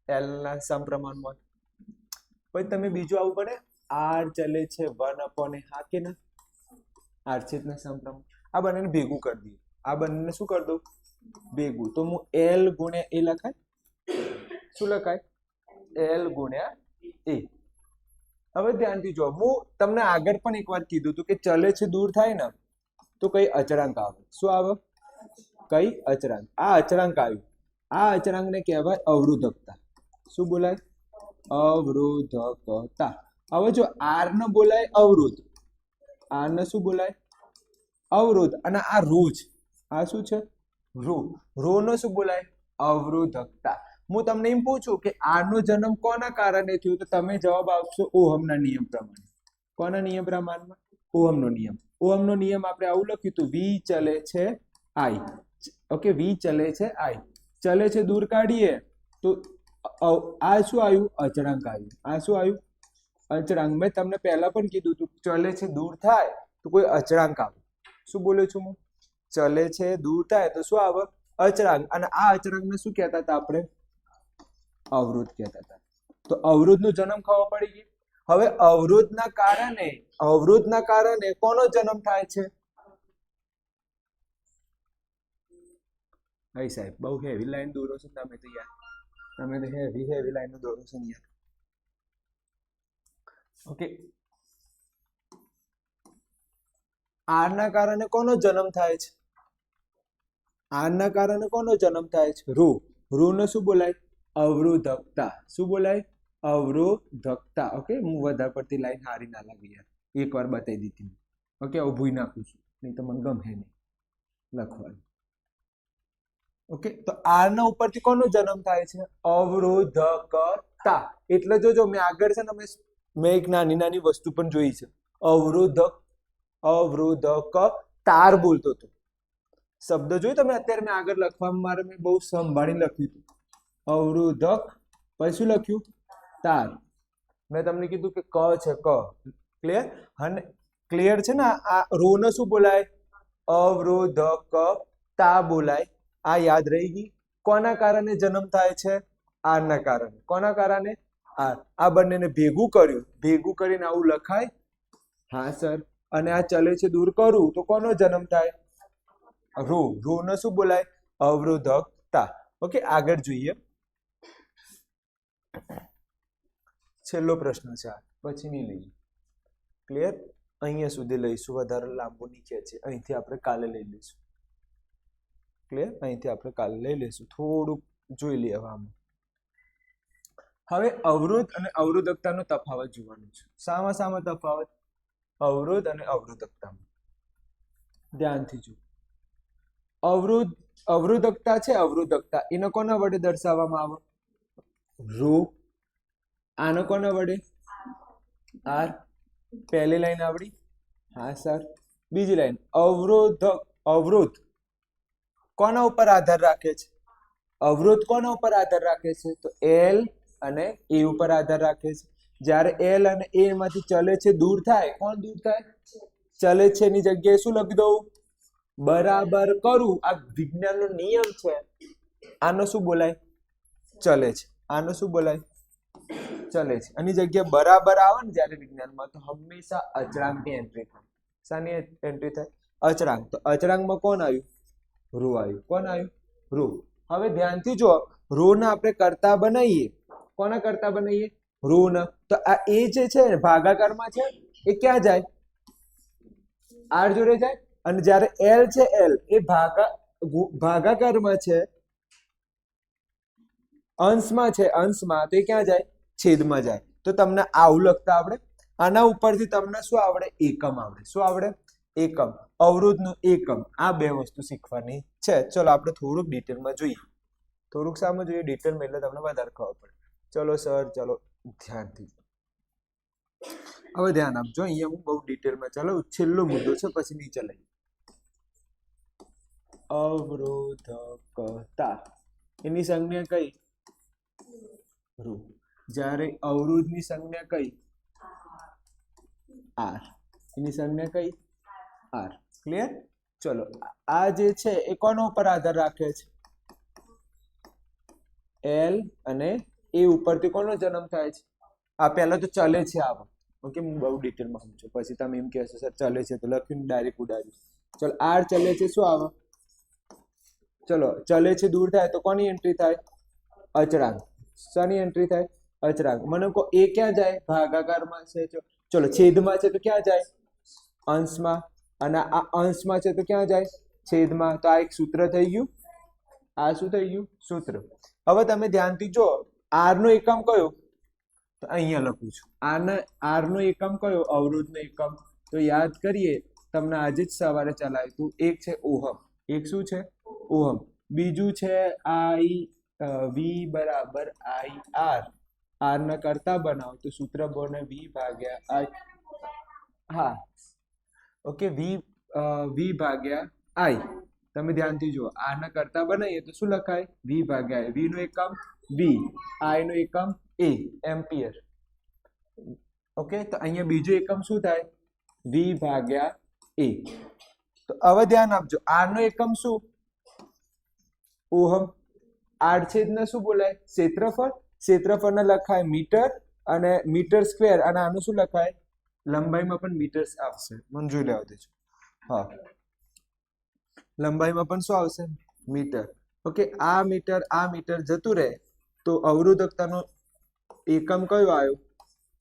એલ ના સમપ્રમાણમાં. પછી તમે બીજું આવું ભણે આર ચલે છે 1/a, હા કે ના? આરછેદના સમપ્રમાણ. આ બંનેને ભેગું કરી દઈએ. આ બંનેને શું કરી દઉં? ભેગું. તો હું એલ ગુણ્યા એ લખાય. શું લખાય? એલ ગુણ્યા એ. હવે ધ્યાનથી જો, હું તમને આગળ પણ એકવાર કીધું હતું કે ચલે છે દૂર થાય ને તો કઈ અચળાંક આવે. શું આવે? કઈ અચળાંક. આ અચળાંક આવ્યું. આ અચળાંકને કહેવાય અવરોધકતા. શું બોલાય? અવરોધકતા. હવે જો આર ને બોલાય અવરોધ, આર ને શું બોલાય? અવરોધ. અને આ રો છે, આ શું છે? રો. રો નો શું બોલાય? અવરોધકતા. હું તમને એમ પૂછું કે આર નો જન્મ કોના કારણે થયો, તો તમે જવાબ આપશો ઓહમના નિયમ પ્રમાણે. કોના નિયમ પ્રમાણમાં? ઓહમનો નિયમ. ઓહમનો નિયમ આપણે આવું લખ્યું હતું, વી ચલે છે આઈ. ઓકે, વી ચલે છે આઈ. ચલે છે દૂર કાઢીએ તો આ શું આવ્યું? અચળાંક આવ્યું. આ શું આવ્યું? અચળાંક. મેં તમને પહેલા પણ કીધું હતું, ચલે છે દૂર થાય તો કોઈ અચળાંક આવે. શું બોલ્યો છું હું? ચલે છે દૂર થાય તો શું આવે? અચળાંક. અને આ અચળાંકને શું કહેતા હતા આપણે? અવરોધ કહેતા હતા. તો અવરોધનો જન્મ ખબર પડી ગઈ. હવે અવરોધના કારણે કોનો જન્મ થાય છે? ભાઈ સાહેબ, બહુ હેવી લાઈન દોરો છો તમે તો યાર. તમે તો હેવી લાઈન દોરો છો યાર. ઓકે, આર ના કારણે કોનો જન્મ થાય છે? આરના કારણે કોનો જન્મ થાય છે? રૂ. રૂને શું બોલાય? અવરોધકતા. શું બોલાય? અવરોધકતા. ઓકે, હું વધારે પડતી લાઈન હારી ના લાગી યાર, એકવાર બતાવી દીધી. ઓકે, હવે ભૂઈ નાખું છું, નહીં તો મને ગમે નહીં લખવાનું. ઓકે, તો આરના ઉપરથી કોનો જન્મ થાય છે? અવરોધકતા. એટલે જો મેં આગળ છે ને મેં એક નાની નાની વસ્તુ પણ જોઈ છે. અવરોધક તાર બોલતો હતો. શબ્દ જોયું તમે અત્યારે મેં આગળ લખવામાં મારે મેં બહુ સંભાળીને લખ્યું હતું. અવરોધક, પછી શું લખ્યું? તાર. મેં તમને કીધું કે ક છે, ક. ક્લિયર? અને ક્લિયર છે ને? આ રો ને શું બોલાય? અવરોધકતા બોલાય. આ યાદ રહી ગઈ. કોના કારણે જન્મ થાય છે? આરના કારણે. કોના કારણે? આર. આ બંનેને ભેગું કર્યું, ભેગું કરીને આવું લખાય. હા સર. અને આ ચલે છે દૂર કરું તો કોનો જન્મ થાય? રો. રો ને શું બોલાય? અવરોધકતા. ઓકે, આગળ જોઈએ. છેલ્લો પ્રશ્ન છે આ, પછી નહીં લઈએ. ક્લિયર? અહીંયા સુધી લઈશું, વધારે લાંબુ નીચે છે. અહીંથી આપણે કાલે લઈ લઈશું. ક્લિયર? અહીંથી આપણે કાલે લઈ લઈશું. થોડુંક જોઈ લઈએ આમાં. હવે અવરોધ અને અવરોધકતાનો તફાવત જોવાનું છે. શામાં તફાવત? અવરોધ અને અવરોધકતામાં. ધ્યાનથી જુઓ. અવરોધકતા છે, અવરોધકતા એને કોના વડે દર્શાવવામાં આવે? રો. આનો કોના વડે? આર. પહેલી લાઈન આવડી? હા સર. બીજી લાઈન અવરોધ કોના ઉપર આધાર રાખે છે? અવરોધ કોના ઉપર આધાર રાખે છે? તો એલ અને એ ઉપર આધાર રાખે છે. જ્યારે એલ અને એ માંથી ચલે છે દૂર થાય, કોણ દૂર થાય? ચલે છે ની જગ્યાએ શું લખી દઉં? બરાબર કરું. આ વિજ્ઞાનનો નિયમ છે. આનો શું બોલાય? ચલે છે. આનો શું બોલાય? ચલે છે. આની જગ્યાએ બરાબર આવે ને જ્યારે વિજ્ઞાનમાં, તો હંમેશા અચળાંકની એન્ટ્રી થાય. શાની એન્ટ્રી થાય? અચળાંક. તો અચળાંકમાં કોણ આવ્યું? રો આવ્યું. કોણ આવ્યું? રો. હવે ધ્યાનથી જો, રો ને આપણે કરતા બનાવીએ. કોના કરતા બનાવીએ? રો ને. તો આ એ જે છે ભાગાકારમાં છે, એ ક્યાં જાય? આર જોડે જાય. અને જ્યારે એલ છે, એલ એ ભાગાકારમાં છે, અંશમાં છે, અંશમાં, તો એ ક્યાં જાય? છેદમાં જાય. તો તમને આવું લખતા આવડે. આના ઉપરથી તમને શું આવડે? એકમ આવડે. શું આવડે? એકમ. અવરોધનું એકમ. આ બે વસ્તુ શીખવાની છે. ચલો આપણે થોડુંક ડિટેલમાં જોઈએ. થોડુંક સામે જોઈએ ડિટેલમાં, એટલે તમને વધારે ખબર પડે. ચલો સર, ચલો ધ્યાનથી. હવે ધ્યાન આપજો. અહીંયા હું બહુ ડિટેલમાં, ચલો છેલ્લો મુદ્દો છે, પછી નીચે લઈએ. અવરોધકતા એની સંજ્ઞા કઈ? રો. જ્યારે અવરોધની સંજ્ઞા કઈ? આર. એની સંજ્ઞા કઈ? આર. ક્લિયર? ચલો, આ જે છે એ કોના ઉપર આધાર રાખે છે? એલ અને એ ઉપરથી કોનો જન્મ થાય છે? આ પહેલા તો ચલે છે આવો. ઓકે, હું બહુ ડિટેલમાં સમજો, પછી તમે એમ કહેશો સર ચલે છે તો લખ્યું ડાયરેક્ટ ઉડાડ્યું. ચલો, આર ચલે છે, શું આવે? ચલો, ચલે છે દૂર થાય તો કોની એન્ટ્રી થાય? અચળાંક. શાની એન્ટ્રી થાય? અચળાંક. મને કહો એ ક્યાં જાય? ભાગાકારમાં છે. ચલો, છેદમાં છે તો ક્યાં જાય? અંશમાં. અને આ અંશમાં છે તો ક્યાં જાય? છેદમાં. તો આ એક સૂત્ર થઈ ગયું. આ શું થઈ ગયું? સૂત્ર. હવે તમે ધ્યાનથી જો, આર નો એકમ કયો? તો અહીંયા લખું છું. આર નો એકમ કયો? અવરોધનો એકમ. તો યાદ કરીએ, તમને આજે જ સવારે ચલાવ્યું હતું. એક છે ઓહમ. એક શું છે? ઓહમ. બીજું છે આઈ વી બરાબર આઈ આર. આર ના કરતા બનાવો તો સૂત્ર બને વી ભાગ્યા આઈ. હા, ઓકે, વી ભાગ્યા આઈ. તમે ધ્યાનથી જુઓ, આર ના કરતા બનાવીએ તો શું લખાય? વી ભાગ્યા આઈ. વી નો એકમ વી, આઈ નો એકમ એ, એમ્પિયર. ઓકે, તો અહીંયા બીજો એકમ શું થાય? વી ભાગ્યા એ. તો હવે ધ્યાન આપજો, આર નો એકમ શું? ઓહમ. આડછેદ ને શું બોલાય? ક્ષેત્રફળ. ક્ષેત્રફળને લખાય મીટર અને મીટર સ્ક્વેર. અને આનું શું લખાય? લંબાઈમાં પણ મીટર આવશે. મને જોઈ લેવા દેજો. હા, લંબાઈમાં પણ શું આવશે? મીટર. ઓકે, આ મીટર જતું રહે તો અવરોધકતાનો એકમ કયો આવ્યો?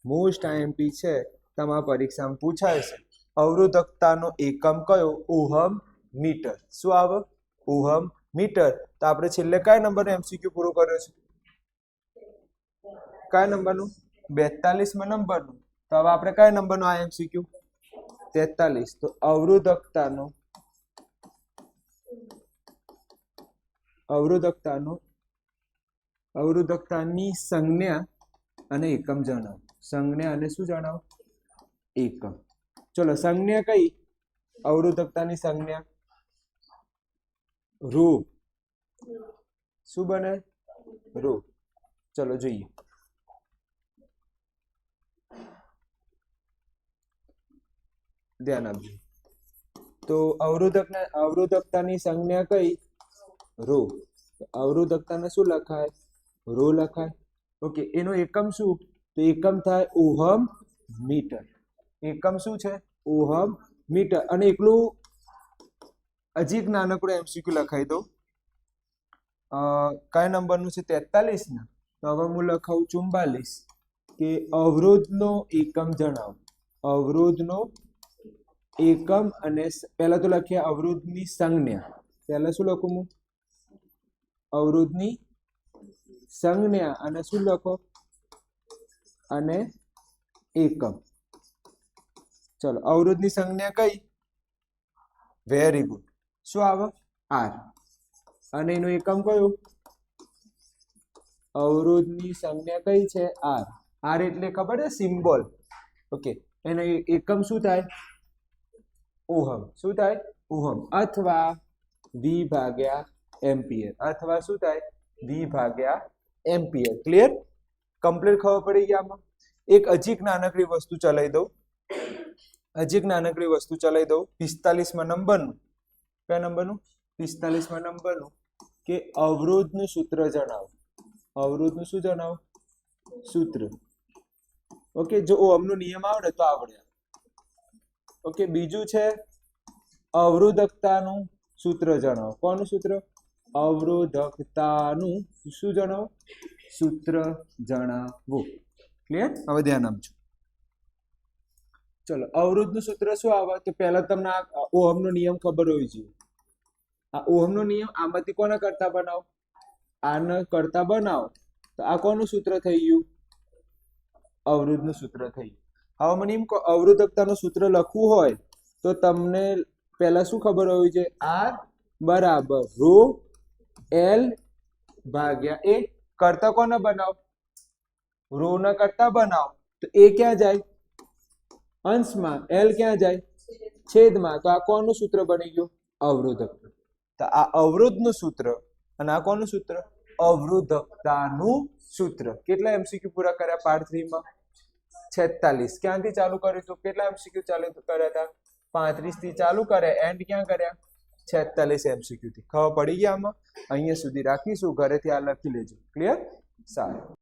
મોસ્ટ આઈએમપી છે, તમારા પરીક્ષામાં પૂછાય છે. અવરોધકતાનો એકમ કયો? Ohm metre. શું આવે? Ohm metre. તો આપણે છેલ્લે કયા નંબરનો એમસીક્યુ પૂરો કર્યો છે? કયા નંબરનું? 42માં નંબરનું. તો હવે આપણે કયા નંબરનો આ એમસીક્યુ? 43. તો અવરોધકતાની સંજ્ઞા અને એકમ જણાવો. સંજ્ઞા અને શું જણાવો? એકમ. ચલો સંજ્ઞા કઈ? અવરોધકતાની સંજ્ઞા રો. શું બને? રો. ચલો જોઈએ. ધ્યાન આપજો. તો અવરોધકતાની સંજ્ઞા કઈ? રો. અવરોધકતાને શું લખાય? રો લખાય. ઓકે, એનો એકમ શું? તો એકમ થાય ઓહમ મીટર. એકમ શું છે? Ohm metre. અને એકલું હજી એક નાનકડું એમસીક્યુ લખાઈ દઉં. કયા નંબરનું છે? 43 ને. તો હવે હું લખાવું 44 કે અવરોધનો એકમ જણાવો. અવરોધનો એકમ અને પહેલા તો લખીએ અવરોધની સંજ્ઞા. પહેલા શું લખું હું? અવરોધની સંજ્ઞા અને શું લખો? અને એકમ. ચલો અવરોધની સંજ્ઞા કઈ? Very good. શું આવે? આર. અને એનો એકમ કયો? અવરોધની સંજ્ઞા કઈ છે? આર. આર એટલે ખબર છે? સિમ્બોલ. ઓકે, એનો એકમ શું થાય? ઓહમ. શું થાય? ઓહમ. અથવા વી ભાગ્યા એમ્પિયર. અથવા શું થાય? વી ભાગ્યા એમ્પિયર. ક્લિયર? કમ્પ્લીટ ખબર પડી ગઈ આમાં? એક હજી નાનકડી વસ્તુ ચલાવી દઉં. 45માં નંબરનું. કયા નંબરનું? 45માં નંબરનું કે અવરોધનું સૂત્ર જણાવો. અવરોધનું શું જણાવો? સૂત્ર. ઓકે, જો ઓહમનો નિયમ આવડે તો આવડે. ઓકે, બીજું છે અવરોધકતાનું સૂત્ર જણાવો. કોનું સૂત્ર? અવરોધકતાનું શું જણાવો? સૂત્ર જણાવો. ક્લિયર? હવે ધ્યાન આપજો. ચલો અવરોધનું સૂત્ર શું આવે? તો પહેલા તમને આ ઓહમનો નિયમ ખબર હોવી જોઈએ. આ ઓહમનો નિયમ આમાંથી કોના કરતા બનાવો? આના કરતા બનાવો. તો આ કોનું સૂત્ર થઈ ગયું? અવરોધનું સૂત્ર થઈ ગયું. હવે મને એમ કહો, અવરોધકતાનું સૂત્ર લખવું હોય તો તમને પહેલા શું ખબર હોવી જોઈએ? આર બરાબર રો એલ ભાગ્યા એ. કરતા કોના બનાવો? રો ના કરતા બનાવો. તો એ ક્યાં જાય? અંશમાં. એલ ક્યાં જાય? છેદમાં. તો આ કોનું સૂત્ર બની ગયું? અવરોધક. તો આ અવરોધનું સૂત્ર અને આ કોનું સૂત્ર? અવરોધકતાનું સૂત્ર. કેટલા એમસીક્યુ પૂરા કર્યા પાર્ટ 3 માં? 46. ક્યાંથી ચાલુ કર્યું હતું? કેટલા એમસીક્યુ ચાલુ કર્યા હતા? 35 થી ચાલુ કર્યા. એન્ડ ક્યાં કર્યા? 46 એમસીક્યુ થી. ખબર પડી ગયા આમાં? અહીંયા સુધી રાખીશું. ઘરેથી આ લખી લેજો. ક્લિયર? સારું.